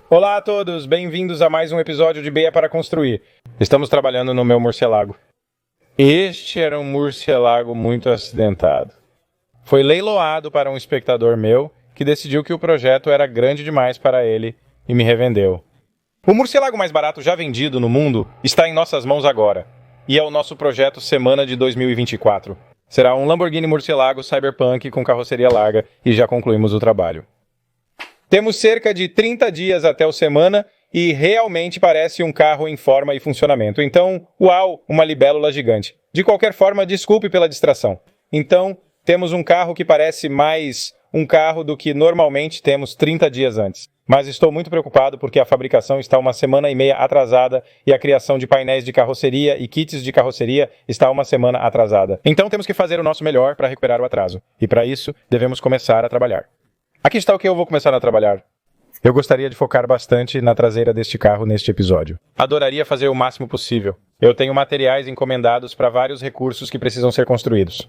Olá a todos, bem-vindos a mais um episódio de Beia para Construir. Estamos trabalhando no meu morcelago. Este era um morcelago muito acidentado. Foi leiloado para um espectador meu que decidiu que o projeto era grande demais para ele e me revendeu. O morcelago mais barato já vendido no mundo está em nossas mãos agora, e é o nosso projeto Semana de 2024. Será um Lamborghini Murcielago Cyberpunk com carroceria larga e já concluímos o trabalho. Temos cerca de 30 dias até o Semana e realmente parece um carro em forma e funcionamento. Então, uau, uma libélula gigante. De qualquer forma, desculpe pela distração. Então, temos um carro que parece mais um carro do que normalmente temos 30 dias antes. Mas estou muito preocupado porque a fabricação está 1 semana e meia atrasada e a criação de painéis de carroceria e kits de carroceria está 1 semana atrasada. Então temos que fazer o nosso melhor para recuperar o atraso. E para isso, devemos começar a trabalhar. Aqui está o que eu vou começar a trabalhar. Eu gostaria de focar bastante na traseira deste carro neste episódio. Adoraria fazer o máximo possível. Eu tenho materiais encomendados para vários recursos que precisam ser construídos.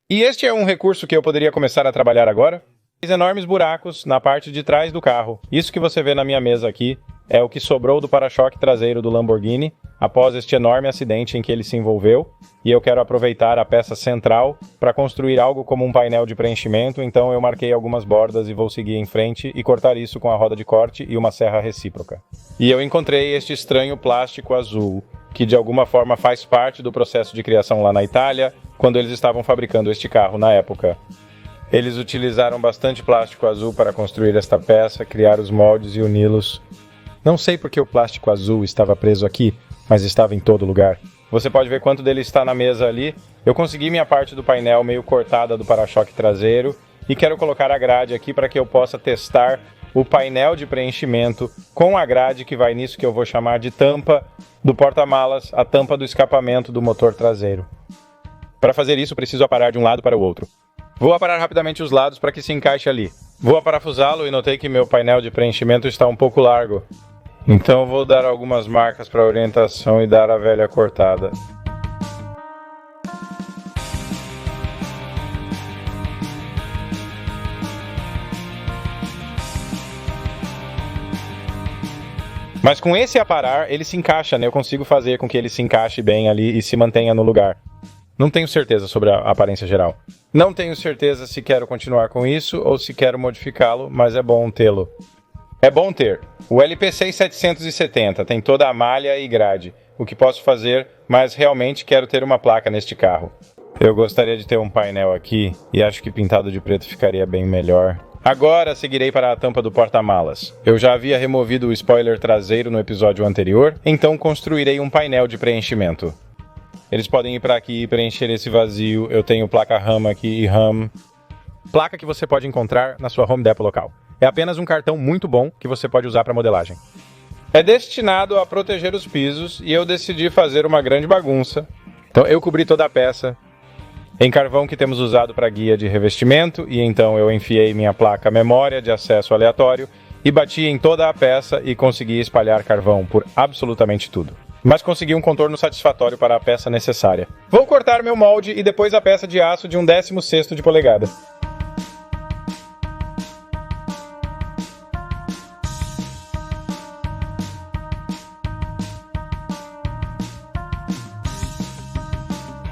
E este é um recurso que eu poderia começar a trabalhar agora? Enormes buracos na parte de trás do carro. Isso que você vê na minha mesa aqui é o que sobrou do para-choque traseiro do Lamborghini após este enorme acidente em que ele se envolveu, e eu quero aproveitar a peça central para construir algo como um painel de preenchimento, então eu marquei algumas bordas e vou seguir em frente e cortar isso com a roda de corte e uma serra recíproca. E eu encontrei este estranho plástico azul, que de alguma forma faz parte do processo de criação lá na Itália, quando eles estavam fabricando este carro na época. Eles utilizaram bastante plástico azul para construir esta peça, criar os moldes e uni-los. Não sei por que o plástico azul estava preso aqui, mas estava em todo lugar. Você pode ver quanto dele está na mesa ali. Eu consegui minha parte do painel meio cortada do para-choque traseiro e quero colocar a grade aqui para que eu possa testar o painel de preenchimento com a grade que vai nisso que eu vou chamar de tampa do porta-malas, a tampa do escapamento do motor traseiro. Para fazer isso, preciso aparar de um lado para o outro. Vou aparar rapidamente os lados para que se encaixe ali. Vou aparafusá-lo e notei que meu painel de preenchimento está um pouco largo. Então vou dar algumas marcas para orientação e dar a velha cortada. Mas com esse aparar, ele se encaixa, né? Eu consigo fazer com que ele se encaixe bem ali e se mantenha no lugar. Não tenho certeza sobre a aparência geral. Não tenho certeza se quero continuar com isso ou se quero modificá-lo, mas é bom tê-lo. É bom ter. O LP6 770 tem toda a malha e grade, o que posso fazer, mas realmente quero ter uma placa neste carro. Eu gostaria de ter um painel aqui e acho que pintado de preto ficaria bem melhor. Agora seguirei para a tampa do porta-malas. Eu já havia removido o spoiler traseiro no episódio anterior, então construirei um painel de preenchimento. Eles podem ir para aqui e preencher esse vazio. Eu tenho placa RAM aqui e RAM. Placa que você pode encontrar na sua Home Depot local. É apenas um cartão muito bom que você pode usar para modelagem. É destinado a proteger os pisos e eu decidi fazer uma grande bagunça. Então eu cobri toda a peça em carvão que temos usado para guia de revestimento e então eu enfiei minha placa memória de acesso aleatório e bati em toda a peça e consegui espalhar carvão por absolutamente tudo. Mas consegui um contorno satisfatório para a peça necessária. Vou cortar meu molde e depois a peça de aço de 1/16 de polegada.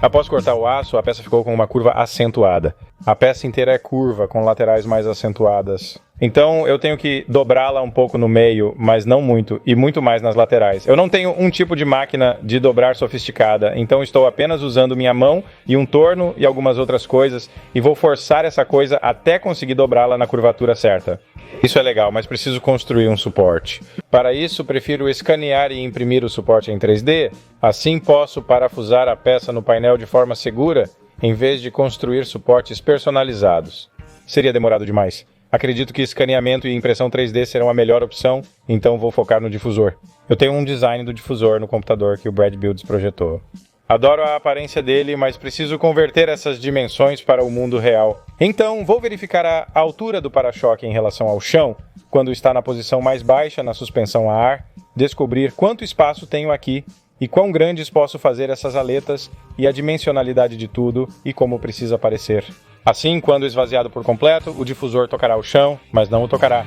Após cortar o aço, a peça ficou com uma curva acentuada. A peça inteira é curva, com laterais mais acentuadas. Então eu tenho que dobrá-la um pouco no meio, mas não muito, e muito mais nas laterais. Eu não tenho um tipo de máquina de dobrar sofisticada, então estou apenas usando minha mão e um torno e algumas outras coisas, e vou forçar essa coisa até conseguir dobrá-la na curvatura certa. Isso é legal, mas preciso construir um suporte. Para isso, prefiro escanear e imprimir o suporte em 3D, assim posso parafusar a peça no painel de forma segura, em vez de construir suportes personalizados. Seria demorado demais. Acredito que escaneamento e impressão 3D serão a melhor opção, então vou focar no difusor. Eu tenho um design do difusor no computador que o Brad Builds projetou. Adoro a aparência dele, mas preciso converter essas dimensões para o mundo real. Então, vou verificar a altura do para-choque em relação ao chão, quando está na posição mais baixa na suspensão a ar, descobrir quanto espaço tenho aqui e quão grandes posso fazer essas aletas e a dimensionalidade de tudo e como precisa parecer. Assim, quando esvaziado por completo, o difusor tocará o chão, mas não o tocará.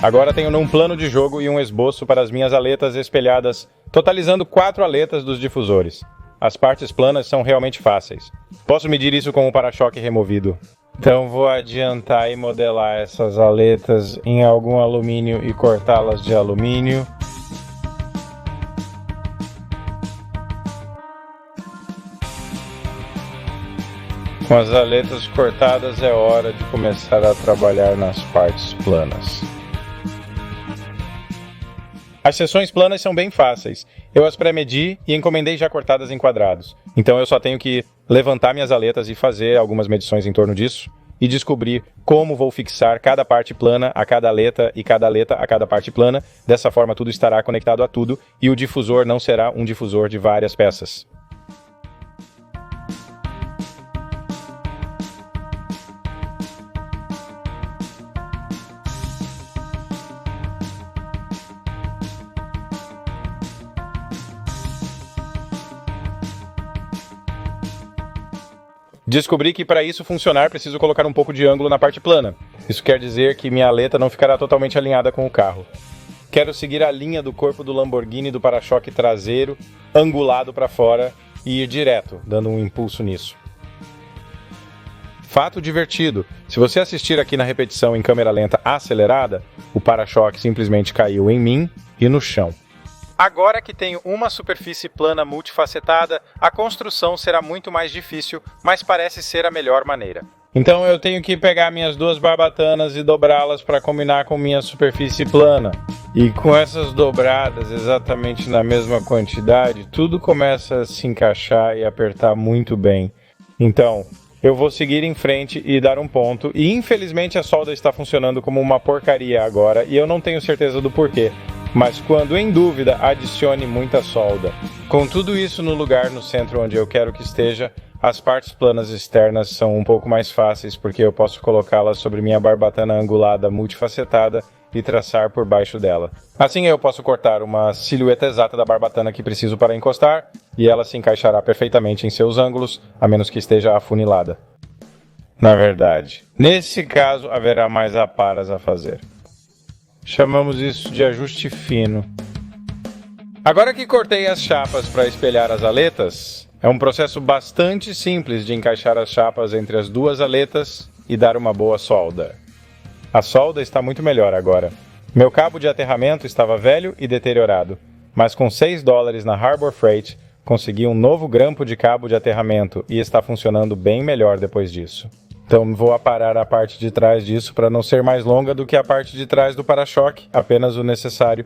Agora tenho um plano de jogo e um esboço para as minhas aletas espelhadas, totalizando 4 aletas dos difusores. As partes planas são realmente fáceis. Posso medir isso com o para-choque removido. Então vou adiantar e modelar essas aletas em algum alumínio e cortá-las de alumínio. Com as aletas cortadas é hora de começar a trabalhar nas partes planas. As seções planas são bem fáceis. Eu as pré-medi e encomendei já cortadas em quadrados. Então eu só tenho que levantar minhas aletas e fazer algumas medições em torno disso e descobrir como vou fixar cada parte plana a cada aleta e cada aleta a cada parte plana. Dessa forma tudo estará conectado a tudo e o difusor não será um difusor de várias peças. Descobri que para isso funcionar preciso colocar um pouco de ângulo na parte plana. Isso quer dizer que minha aleta não ficará totalmente alinhada com o carro. Quero seguir a linha do corpo do Lamborghini do para-choque traseiro, angulado para fora, e ir direto, dando um impulso nisso. Fato divertido, se você assistir aqui na repetição em câmera lenta acelerada, o para-choque simplesmente caiu em mim e no chão. Agora que tenho uma superfície plana multifacetada, a construção será muito mais difícil, mas parece ser a melhor maneira. Então eu tenho que pegar minhas 2 barbatanas e dobrá-las para combinar com minha superfície plana. E com essas dobradas exatamente na mesma quantidade, tudo começa a se encaixar e apertar muito bem. Então, eu vou seguir em frente e dar um ponto, e infelizmente a solda está funcionando como uma porcaria agora, e eu não tenho certeza do porquê. Mas quando em dúvida, adicione muita solda. Com tudo isso no lugar no centro onde eu quero que esteja, as partes planas externas são um pouco mais fáceis porque eu posso colocá-las sobre minha barbatana angulada multifacetada e traçar por baixo dela. Assim eu posso cortar uma silhueta exata da barbatana que preciso para encostar e ela se encaixará perfeitamente em seus ângulos, a menos que esteja afunilada. Na verdade, nesse caso haverá mais aparas a fazer. Chamamos isso de ajuste fino. Agora que cortei as chapas para espelhar as aletas, é um processo bastante simples de encaixar as chapas entre as 2 aletas e dar uma boa solda. A solda está muito melhor agora. Meu cabo de aterramento estava velho e deteriorado, mas com $6 na Harbor Freight, consegui um novo grampo de cabo de aterramento e está funcionando bem melhor depois disso. Então vou aparar a parte de trás disso para não ser mais longa do que a parte de trás do para-choque, apenas o necessário.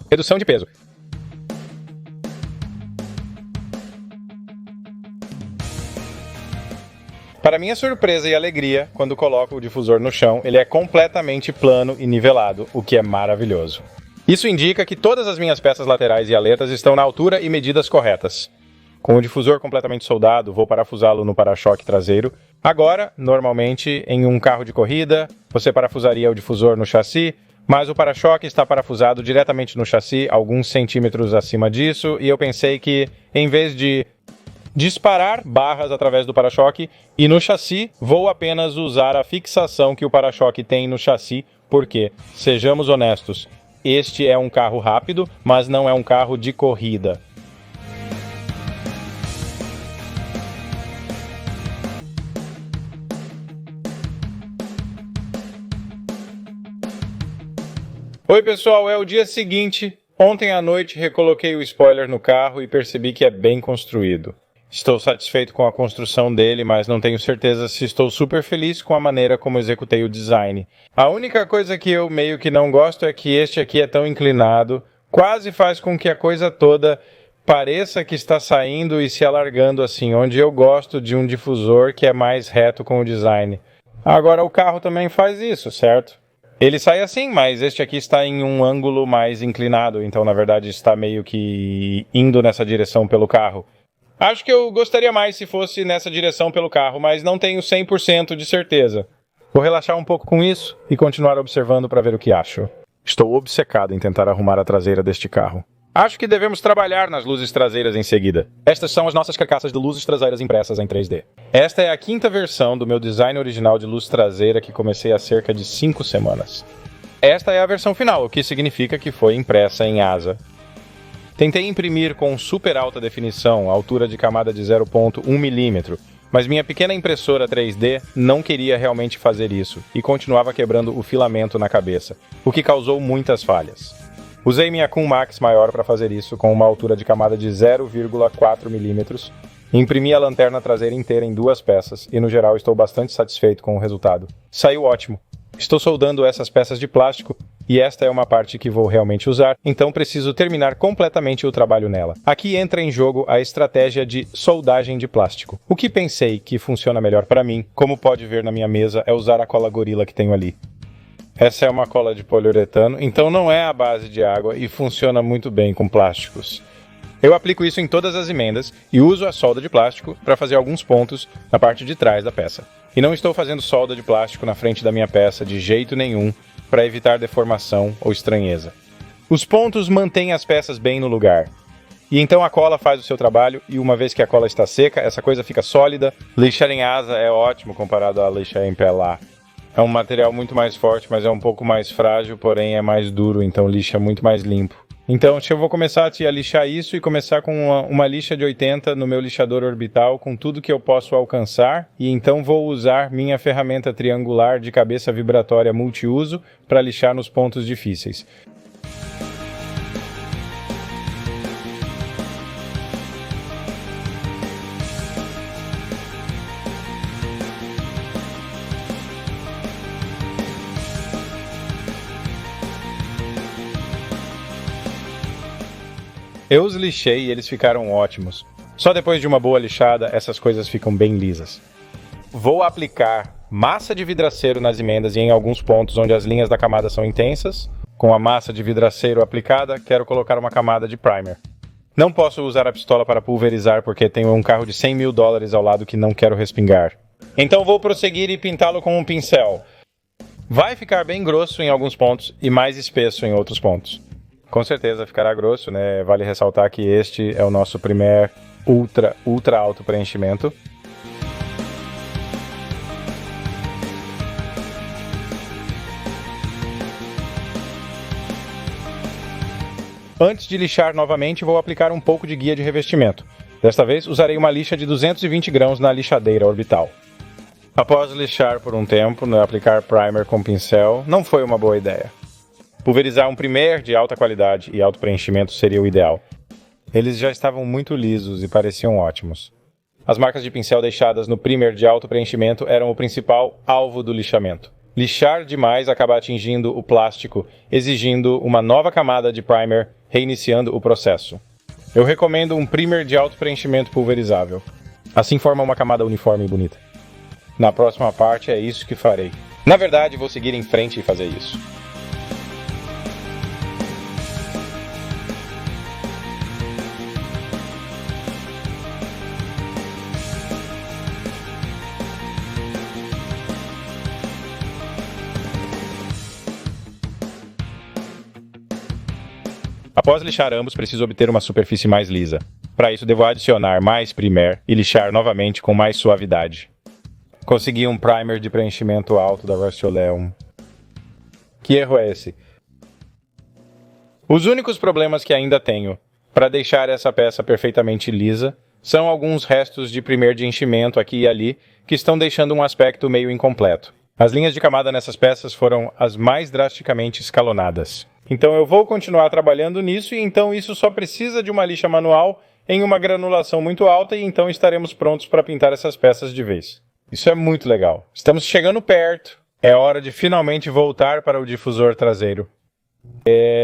Redução de peso. Para minha surpresa e alegria, quando coloco o difusor no chão, ele é completamente plano e nivelado, o que é maravilhoso. Isso indica que todas as minhas peças laterais e aletas estão na altura e medidas corretas. Com o difusor completamente soldado, vou parafusá-lo no para-choque traseiro. Agora, normalmente, em um carro de corrida, você parafusaria o difusor no chassi, mas o para-choque está parafusado diretamente no chassi, alguns centímetros acima disso, e eu pensei que, em vez de disparar barras através do para-choque e no chassi, vou apenas usar a fixação que o para-choque tem no chassi, porque, sejamos honestos, este é um carro rápido, mas não é um carro de corrida. Oi pessoal, é o dia seguinte. Ontem à noite recoloquei o spoiler no carro e percebi que é bem construído. Estou satisfeito com a construção dele, mas não tenho certeza se estou super feliz com a maneira como executei o design. A única coisa que eu meio que não gosto é que este aqui é tão inclinado, quase faz com que a coisa toda pareça que está saindo e se alargando assim, onde eu gosto de um difusor que é mais reto com o design. Agora o carro também faz isso, certo? Ele sai assim, mas este aqui está em um ângulo mais inclinado, então na verdade está meio que indo nessa direção pelo carro. Acho que eu gostaria mais se fosse nessa direção pelo carro, mas não tenho 100% de certeza. Vou relaxar um pouco com isso e continuar observando para ver o que acho. Estou obcecado em tentar arrumar a traseira deste carro. Acho que devemos trabalhar nas luzes traseiras em seguida. Estas são as nossas carcaças de luzes traseiras impressas em 3D. Esta é a 5ª versão do meu design original de luz traseira que comecei há cerca de 5 semanas. Esta é a versão final, o que significa que foi impressa em ASA. Tentei imprimir com super alta definição, altura de camada de 0,1 mm, mas minha pequena impressora 3D não queria realmente fazer isso e continuava quebrando o filamento na cabeça, o que causou muitas falhas. Usei minha Coolmax maior para fazer isso com uma altura de camada de 0,4 mm, imprimi a lanterna traseira inteira em 2 peças e no geral estou bastante satisfeito com o resultado. Saiu ótimo. Estou soldando essas peças de plástico e esta é uma parte que vou realmente usar, então preciso terminar completamente o trabalho nela. Aqui entra em jogo a estratégia de soldagem de plástico. O que pensei que funciona melhor para mim, como pode ver na minha mesa, é usar a cola Gorilla que tenho ali. Essa é uma cola de poliuretano, então não é à base de água e funciona muito bem com plásticos. Eu aplico isso em todas as emendas e uso a solda de plástico para fazer alguns pontos na parte de trás da peça. E não estou fazendo solda de plástico na frente da minha peça de jeito nenhum para evitar deformação ou estranheza. Os pontos mantêm as peças bem no lugar. E então a cola faz o seu trabalho e uma vez que a cola está seca, essa coisa fica sólida. Lixar em asa é ótimo comparado a lixar em pelar. É um material muito mais forte, mas é um pouco mais frágil, porém é mais duro, então lixa muito mais limpo. Então, eu vou começar a lixar isso e começar com uma lixa de 80 no meu lixador orbital com tudo que eu posso alcançar e então vou usar minha ferramenta triangular de cabeça vibratória multiuso para lixar nos pontos difíceis. Eu os lixei e eles ficaram ótimos. Só depois de uma boa lixada, essas coisas ficam bem lisas. Vou aplicar massa de vidraceiro nas emendas e em alguns pontos onde as linhas da camada são intensas. Com a massa de vidraceiro aplicada, quero colocar uma camada de primer. Não posso usar a pistola para pulverizar porque tenho um carro de $100 mil ao lado que não quero respingar. Então vou prosseguir e pintá-lo com um pincel. Vai ficar bem grosso em alguns pontos e mais espesso em outros pontos. Com certeza ficará grosso, né? Vale ressaltar que este é o nosso primeiro ultra alto preenchimento. Antes de lixar novamente, vou aplicar um pouco de guia de revestimento. Desta vez, usarei uma lixa de 220 grãos na lixadeira orbital. Após lixar por um tempo, aplicar primer com pincel não foi uma boa ideia. Pulverizar um primer de alta qualidade e alto preenchimento seria o ideal. Eles já estavam muito lisos e pareciam ótimos. As marcas de pincel deixadas no primer de alto preenchimento eram o principal alvo do lixamento. Lixar demais acaba atingindo o plástico, exigindo uma nova camada de primer, reiniciando o processo. Eu recomendo um primer de alto preenchimento pulverizável. Assim forma uma camada uniforme e bonita. Na próxima parte é isso que farei. Na verdade, vou seguir em frente e fazer isso. Após lixar ambos, preciso obter uma superfície mais lisa. Para isso, devo adicionar mais primer e lixar novamente com mais suavidade. Consegui um primer de preenchimento alto da Rust-Oleum. Que erro é esse? Os únicos problemas que ainda tenho para deixar essa peça perfeitamente lisa são alguns restos de primer de enchimento aqui e ali que estão deixando um aspecto meio incompleto. As linhas de camada nessas peças foram as mais drasticamente escalonadas. Então eu vou continuar trabalhando nisso e então isso só precisa de uma lixa manual em uma granulação muito alta e então estaremos prontos para pintar essas peças de vez. Isso é muito legal. Estamos chegando perto. É hora de finalmente voltar para o difusor traseiro.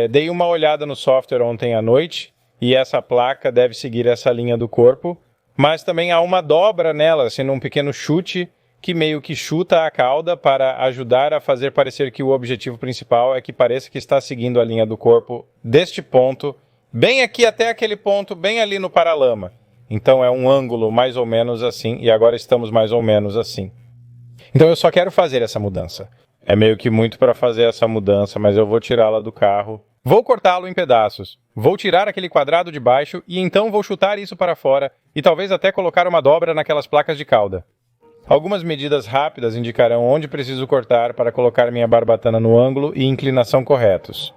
Dei uma olhada no software ontem à noite e essa placa deve seguir essa linha do corpo, mas também há uma dobra nela, sendo um pequeno chute que meio que chuta a cauda para ajudar a fazer parecer que o objetivo principal é que pareça que está seguindo a linha do corpo deste ponto, bem aqui até aquele ponto, bem ali no paralama. Então é um ângulo mais ou menos assim, e agora estamos mais ou menos assim. Então eu só quero fazer essa mudança. É meio que muito para fazer essa mudança, mas eu vou tirá-la do carro. Vou cortá-lo em pedaços. Vou tirar aquele quadrado de baixo e então vou chutar isso para fora e talvez até colocar uma dobra naquelas placas de cauda. Algumas medidas rápidas indicarão onde preciso cortar para colocar minha barbatana no ângulo e inclinação corretos.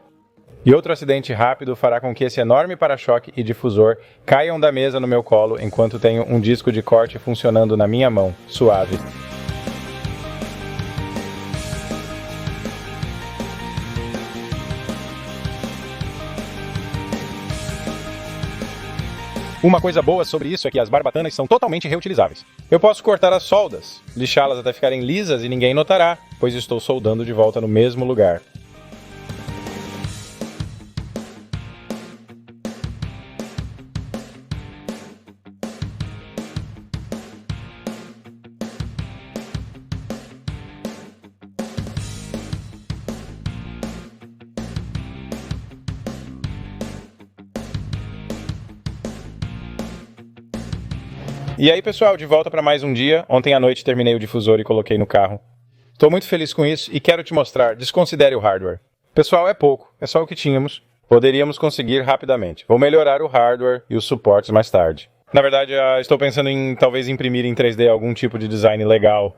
E outro acidente rápido fará com que esse enorme para-choque e difusor caiam da mesa no meu colo enquanto tenho um disco de corte funcionando na minha mão, suave. Uma coisa boa sobre isso é que as barbatanas são totalmente reutilizáveis. Eu posso cortar as soldas, lixá-las até ficarem lisas e ninguém notará, pois estou soldando de volta no mesmo lugar. E aí, pessoal, de volta para mais um dia. Ontem à noite terminei o difusor e coloquei no carro. Estou muito feliz com isso e quero te mostrar. Desconsidere o hardware. Pessoal, é pouco, é só o que tínhamos. Poderíamos conseguir rapidamente. Vou melhorar o hardware e os suportes mais tarde. Na verdade, estou pensando em talvez imprimir em 3D algum tipo de design legal.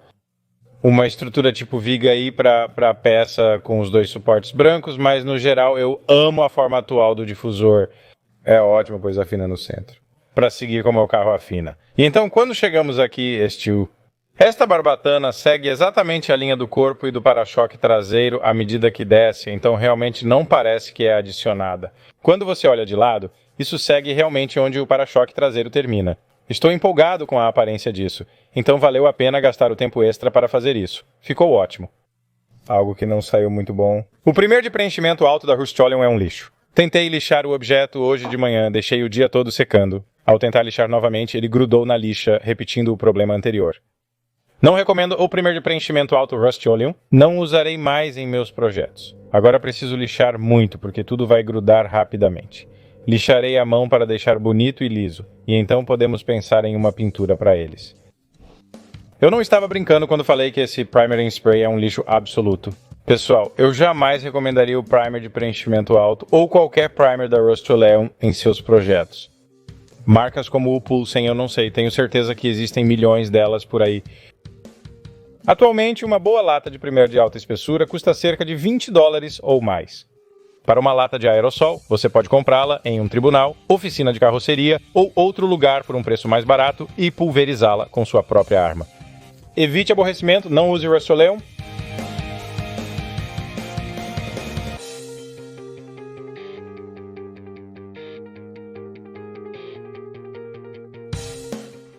Uma estrutura tipo viga aí para a peça com os dois suportes brancos, mas no geral eu amo a forma atual do difusor. É ótimo, pois afina no centro. Para seguir como o carro afina. E então, quando chegamos aqui, esta barbatana segue exatamente a linha do corpo e do para-choque traseiro à medida que desce, então realmente não parece que é adicionada. Quando você olha de lado, isso segue realmente onde o para-choque traseiro termina. Estou empolgado com a aparência disso, então valeu a pena gastar o tempo extra para fazer isso. Ficou ótimo. Algo que não saiu muito bom. O primeiro de preenchimento alto da Rust-Oleum é um lixo. Tentei lixar o objeto hoje de manhã, deixei o dia todo secando. Ao tentar lixar novamente, ele grudou na lixa, repetindo o problema anterior. Não recomendo o primeiro de preenchimento alto Rust-Oleum. Não usarei mais em meus projetos. Agora preciso lixar muito, porque tudo vai grudar rapidamente. Lixarei a mão para deixar bonito e liso, e então podemos pensar em uma pintura para eles. Eu não estava brincando quando falei que esse Primer and Spray é um lixo absoluto. Pessoal, eu jamais recomendaria o primer de preenchimento alto ou qualquer primer da Rust-Oleum em seus projetos. Marcas como o Poulsen eu não sei, tenho certeza que existem milhões delas por aí. Atualmente, uma boa lata de primer de alta espessura custa cerca de $20 ou mais. Para uma lata de aerossol, você pode comprá-la em um tribunal, oficina de carroceria ou outro lugar por um preço mais barato e pulverizá-la com sua própria arma. Evite aborrecimento, não use Rust-Oleum.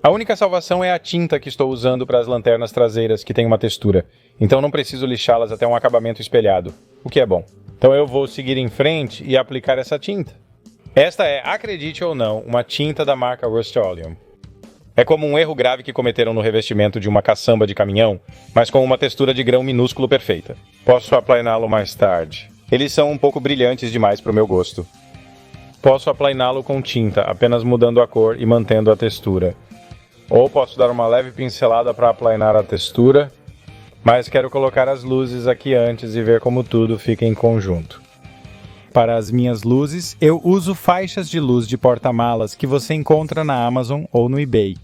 A única salvação é a tinta que estou usando para as lanternas traseiras, que tem uma textura. Então não preciso lixá-las até um acabamento espelhado, o que é bom. Então eu vou seguir em frente e aplicar essa tinta. Esta é, acredite ou não, uma tinta da marca Rust-Oleum. É como um erro grave que cometeram no revestimento de uma caçamba de caminhão, mas com uma textura de grão minúsculo perfeita. Posso aplainá-lo mais tarde. Eles são um pouco brilhantes demais para o meu gosto. Posso aplainá-lo com tinta, apenas mudando a cor e mantendo a textura. Ou posso dar uma leve pincelada para aplainar a textura, mas quero colocar as luzes aqui antes e ver como tudo fica em conjunto. Para as minhas luzes, eu uso faixas de luz de porta-malas que você encontra na Amazon ou no eBay.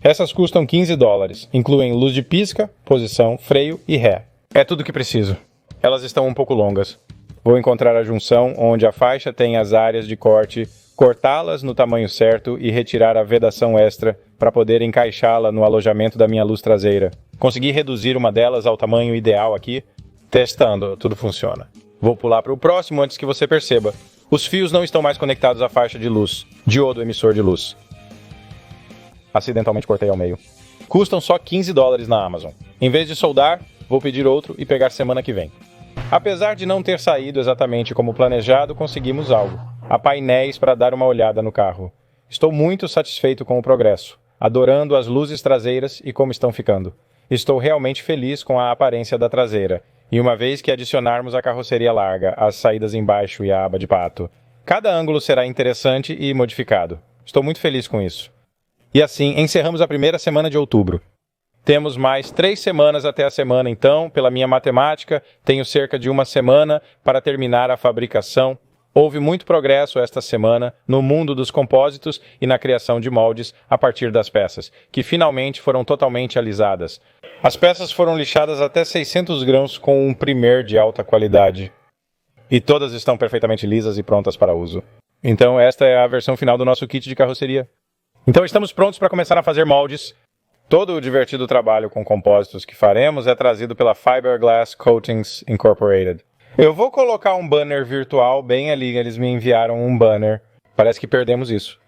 Essas custam $15, incluem luz de pisca, posição, freio e ré. É tudo que preciso. Elas estão um pouco longas. Vou encontrar a junção onde a faixa tem as áreas de corte, cortá-las no tamanho certo e retirar a vedação extra para poder encaixá-la no alojamento da minha luz traseira. Consegui reduzir uma delas ao tamanho ideal aqui. Testando, tudo funciona. Vou pular para o próximo antes que você perceba. Os fios não estão mais conectados à faixa de luz, diodo emissor de luz. Acidentalmente cortei ao meio. Custam só $15 na Amazon. Em vez de soldar, vou pedir outro e pegar semana que vem. Apesar de não ter saído exatamente como planejado, conseguimos algo. Há painéis para dar uma olhada no carro. Estou muito satisfeito com o progresso, adorando as luzes traseiras e como estão ficando. Estou realmente feliz com a aparência da traseira, e uma vez que adicionarmos a carroceria larga, as saídas embaixo e a aba de pato, cada ângulo será interessante e modificado. Estou muito feliz com isso. E assim, encerramos a primeira semana de outubro. Temos mais 3 semanas até a semana, então, pela minha matemática, tenho cerca de uma semana para terminar a fabricação. Houve muito progresso esta semana no mundo dos compósitos e na criação de moldes a partir das peças, que finalmente foram totalmente alisadas. As peças foram lixadas até 600 grãos com um primer de alta qualidade. E todas estão perfeitamente lisas e prontas para uso. Então esta é a versão final do nosso kit de carroceria. Então estamos prontos para começar a fazer moldes. Todo o divertido trabalho com compósitos que faremos é trazido pela Fiberglass Coatings Incorporated. Eu vou colocar um banner virtual bem ali, eles me enviaram um banner. Parece que perdemos isso.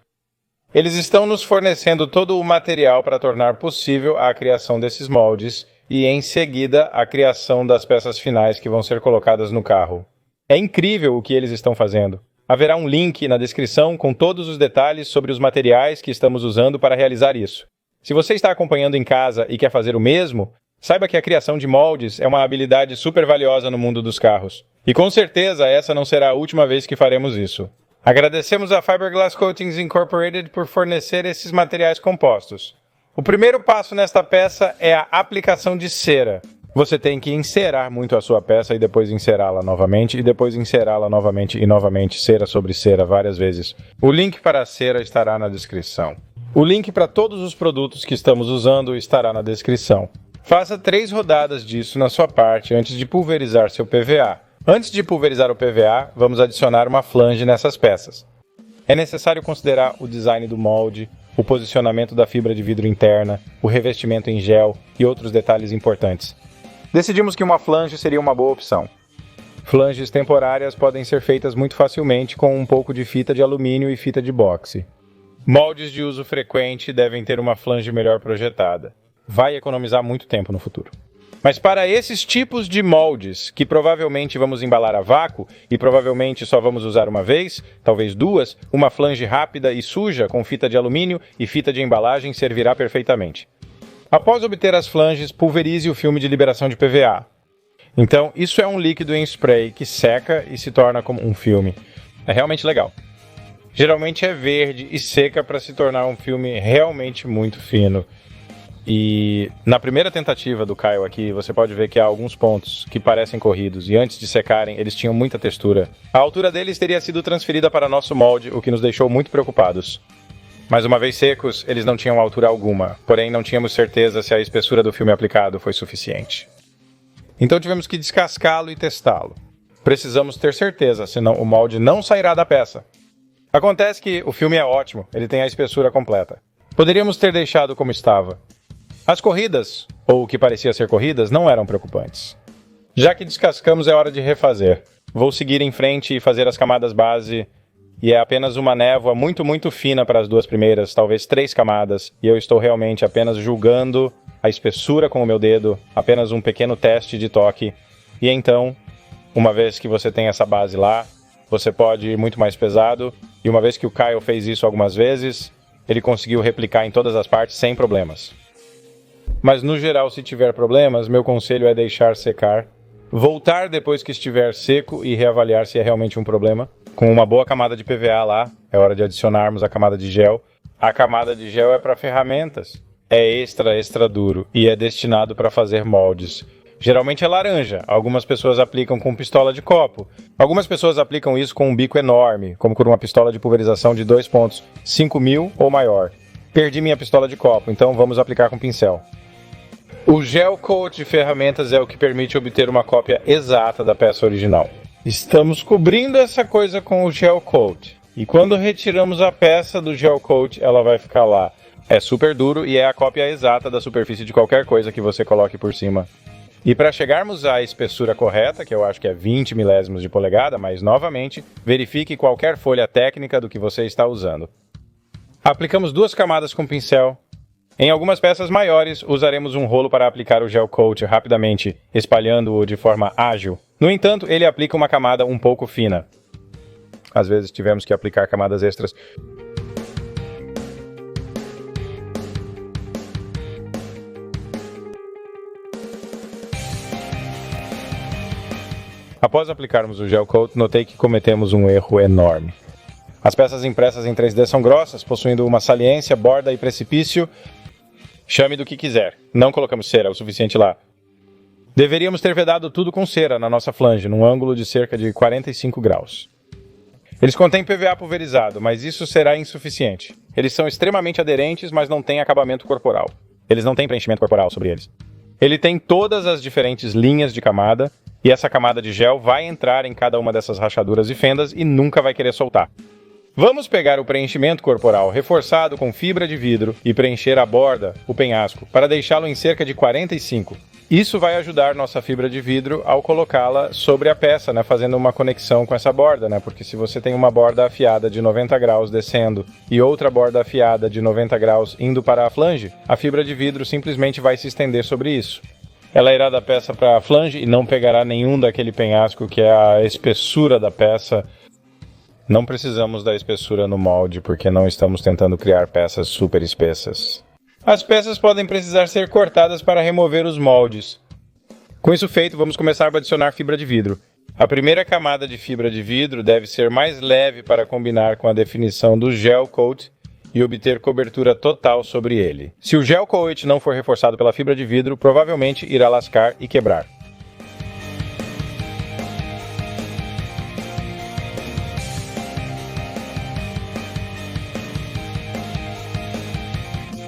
Eles estão nos fornecendo todo o material para tornar possível a criação desses moldes e, em seguida, a criação das peças finais que vão ser colocadas no carro. É incrível o que eles estão fazendo. Haverá um link na descrição com todos os detalhes sobre os materiais que estamos usando para realizar isso. Se você está acompanhando em casa e quer fazer o mesmo, saiba que a criação de moldes é uma habilidade super valiosa no mundo dos carros. E com certeza essa não será a última vez que faremos isso. Agradecemos a Fiberglass Coatings Incorporated por fornecer esses materiais compostos. O primeiro passo nesta peça é a aplicação de cera. Você tem que encerar muito a sua peça e depois encerá-la novamente, e depois encerá-la novamente e novamente, cera sobre cera, várias vezes. O link para a cera estará na descrição. O link para todos os produtos que estamos usando estará na descrição. Faça 3 rodadas disso na sua parte antes de pulverizar seu PVA. Antes de pulverizar o PVA, vamos adicionar uma flange nessas peças. É necessário considerar o design do molde, o posicionamento da fibra de vidro interna, o revestimento em gel e outros detalhes importantes. Decidimos que uma flange seria uma boa opção. Flanges temporárias podem ser feitas muito facilmente com um pouco de fita de alumínio e fita de boxe. Moldes de uso frequente devem ter uma flange melhor projetada. Vai economizar muito tempo no futuro. Mas para esses tipos de moldes, que provavelmente vamos embalar a vácuo e provavelmente só vamos usar uma vez, talvez 2, uma flange rápida e suja com fita de alumínio e fita de embalagem servirá perfeitamente. Após obter as flanges, pulverize o filme de liberação de PVA. Então, isso é um líquido em spray que seca e se torna como um filme. É realmente legal. Geralmente é verde e seca para se tornar um filme realmente muito fino. E na primeira tentativa do Kyle aqui, você pode ver que há alguns pontos que parecem corridos, e antes de secarem, eles tinham muita textura. A altura deles teria sido transferida para nosso molde, o que nos deixou muito preocupados. Mas uma vez secos, eles não tinham altura alguma, porém não tínhamos certeza se a espessura do filme aplicado foi suficiente. Então tivemos que descascá-lo e testá-lo. Precisamos ter certeza, senão o molde não sairá da peça. Acontece que o filme é ótimo, ele tem a espessura completa. Poderíamos ter deixado como estava. As corridas, ou o que parecia ser corridas, não eram preocupantes. Já que descascamos, é hora de refazer. Vou seguir em frente e fazer as camadas base, e é apenas uma névoa muito fina para as 2 primeiras, talvez 3 camadas, e eu estou realmente apenas julgando a espessura com o meu dedo, apenas um pequeno teste de toque. E então, uma vez que você tem essa base lá, você pode ir muito mais pesado, e uma vez que o Kyle fez isso algumas vezes, ele conseguiu replicar em todas as partes sem problemas. Mas no geral, se tiver problemas, meu conselho é deixar secar, voltar depois que estiver seco e reavaliar se é realmente um problema. Com uma boa camada de PVA lá, é hora de adicionarmos a camada de gel. A camada de gel é para ferramentas. É extra duro e é destinado para fazer moldes. Geralmente é laranja, algumas pessoas aplicam com pistola de copo. Algumas pessoas aplicam isso com um bico enorme, como com uma pistola de pulverização de 2 pontos, 5.000 ou maior. Perdi minha pistola de copo, então vamos aplicar com pincel. O gel coat de ferramentas é o que permite obter uma cópia exata da peça original. Estamos cobrindo essa coisa com o gel coat. E quando retiramos a peça do gel coat, ela vai ficar lá. É super duro e é a cópia exata da superfície de qualquer coisa que você coloque por cima. E para chegarmos à espessura correta, que eu acho que é 20 milésimos de polegada, mas novamente, verifique qualquer folha técnica do que você está usando. Aplicamos 2 camadas com pincel. Em algumas peças maiores, usaremos um rolo para aplicar o gel coat rapidamente, espalhando-o de forma ágil. No entanto, ele aplica uma camada um pouco fina. Às vezes tivemos que aplicar camadas extras. Após aplicarmos o gel coat, notei que cometemos um erro enorme. As peças impressas em 3D são grossas, possuindo uma saliência, borda e precipício. Chame do que quiser. Não colocamos cera o suficiente lá. Deveríamos ter vedado tudo com cera na nossa flange, num ângulo de cerca de 45 graus. Eles contêm PVA pulverizado, mas isso será insuficiente. Eles são extremamente aderentes, mas não têm acabamento corporal. Eles não têm preenchimento corporal sobre eles. Ele tem todas as diferentes linhas de camada, e essa camada de gel vai entrar em cada uma dessas rachaduras e fendas e nunca vai querer soltar. Vamos pegar o preenchimento corporal reforçado com fibra de vidro e preencher a borda, o penhasco, para deixá-lo em cerca de 45. Isso vai ajudar nossa fibra de vidro ao colocá-la sobre a peça, fazendo uma conexão com essa borda, porque se você tem uma borda afiada de 90 graus descendo e outra borda afiada de 90 graus indo para a flange, a fibra de vidro simplesmente vai se estender sobre isso. Ela irá da peça para a flange e não pegará nenhum daquele penhasco que é a espessura da peça. Não precisamos da espessura no molde, porque não estamos tentando criar peças super espessas. As peças podem precisar ser cortadas para remover os moldes. Com isso feito, vamos começar a adicionar fibra de vidro. A primeira camada de fibra de vidro deve ser mais leve para combinar com a definição do gel coat e obter cobertura total sobre ele. Se o gel coat não for reforçado pela fibra de vidro, provavelmente irá lascar e quebrar.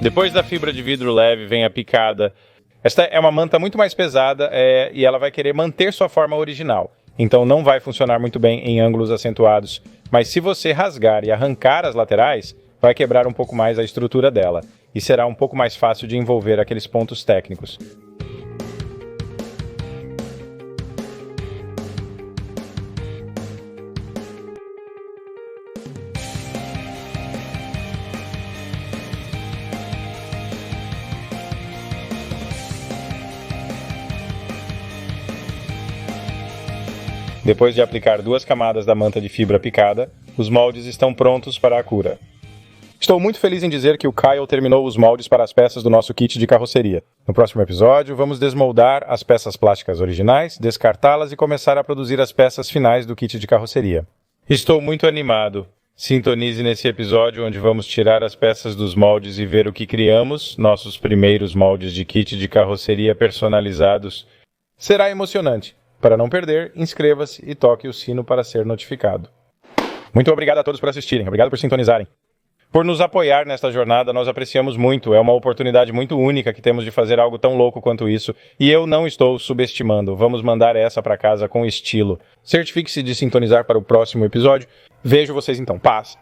Depois da fibra de vidro leve vem a picada. Esta é uma manta muito mais pesada e ela vai querer manter sua forma original. Então não vai funcionar muito bem em ângulos acentuados. Mas se você rasgar e arrancar as laterais, vai quebrar um pouco mais a estrutura dela. E será um pouco mais fácil de envolver aqueles pontos técnicos. Depois de aplicar 2 camadas da manta de fibra picada, os moldes estão prontos para a cura. Estou muito feliz em dizer que o Kyle terminou os moldes para as peças do nosso kit de carroceria. No próximo episódio, vamos desmoldar as peças plásticas originais, descartá-las e começar a produzir as peças finais do kit de carroceria. Estou muito animado. Sintonize nesse episódio onde vamos tirar as peças dos moldes e ver o que criamos, nossos primeiros moldes de kit de carroceria personalizados. Será emocionante. Para não perder, inscreva-se e toque o sino para ser notificado. Muito obrigado a todos por assistirem, obrigado por sintonizarem. Por nos apoiar nesta jornada, nós apreciamos muito, é uma oportunidade muito única que temos de fazer algo tão louco quanto isso, e eu não estou subestimando, vamos mandar essa para casa com estilo. Certifique-se de sintonizar para o próximo episódio. Vejo vocês então, paz!